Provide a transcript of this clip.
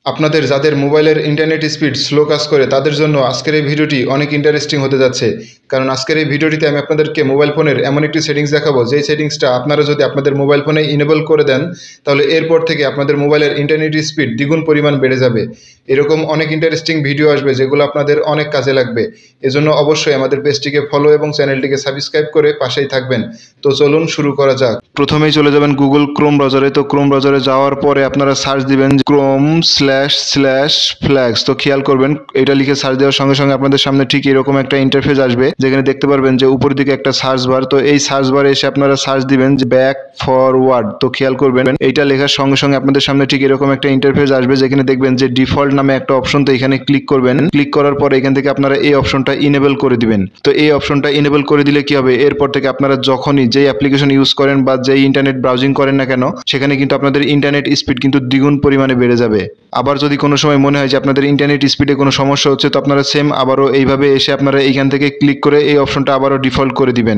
আপনাদের যাদের মোবাইলের ইন্টারনেট স্পিড স্লো কাজ করে তাদের জন্য আজকের এই ভিডিওটি অনেক ইন্টারেস্টিং হতে যাচ্ছে। কারণ আজকের এই ভিডিওটিতে আমি আপনাদেরকে মোবাইল ফোনের এমন একটি সেটিংস দেখাবো, যেই সেটিংসটা আপনারা যদি আপনাদের মোবাইল ফোনে ইনেবল করে দেন তাহলে এরপর থেকে আপনাদের মোবাইলের ইন্টারনেট স্পিড দ্বিগুণ পরিমাণ বেড়ে যাবে। এরকম অনেক ইন্টারেস্টিং ভিডিও আসবে যেগুলো আপনাদের অনেক কাজে লাগবে। এজন্য অবশ্যই আমাদের পেজটিকে ফলো এবং চ্যানেলটিকে সাবস্ক্রাইব করে পাশেই থাকবেন। তো চলুন শুরু করা যাক। প্রথমেই চলে যাবেন গুগল ক্রোম ব্রাউজারে। তো ক্রোম ব্রাউজারে যাওয়ার পরে আপনারা সার্চ দিবেন chrome//flags। তো খেয়াল করবেন এটা লিখে সার্চ দেওয়ার সঙ্গে সঙ্গে আপনাদের সামনে ঠিক এরকম একটা ইন্টারফেস আসবে, যেখানে দেখতে পারবেন যে উপরের দিকে একটা সার্চ বার। তো এই সার্চ বারে এসে আপনারা সার্চ দিবেন যে ব্যাক ফরওয়ার্ড। তো খেয়াল করবেন এইটা লেখার সঙ্গে সঙ্গে আপনাদের সামনে ঠিক এরকম একটা ইন্টারফেস আসবে, যেখানে দেখবেন যে ডিফল্ট নামে একটা অপশন। তো এখানে ক্লিক করবেন। ক্লিক করার পরে এখান থেকে আপনারা এই অপশনটা ইনেবল করে দিবেন। তো এই অপশনটা ইনেবল করে দিলে কি হবে, এরপর থেকে আপনারা যখনই যেই অ্যাপ্লিকেশন ইউজ করেন বা যেই ইন্টারনেট ব্রাউজিং করেন না কেন, সেখানে কিন্তু আপনাদের ইন্টারনেট স্পিড কিন্তু দ্বিগুণ পরিমাণে বেড়ে যাবে। আবার যদি কোনো সময় মনে হয় যে আপনাদের ইন্টারনেট স্পিডে কোনো সমস্যা হচ্ছে, তো আপনারা সেম আবারও এইভাবে এসে আপনারা এইখান থেকে ক্লিক করে এই অপশনটা আবারও ডিফল্ট করে দিবেন।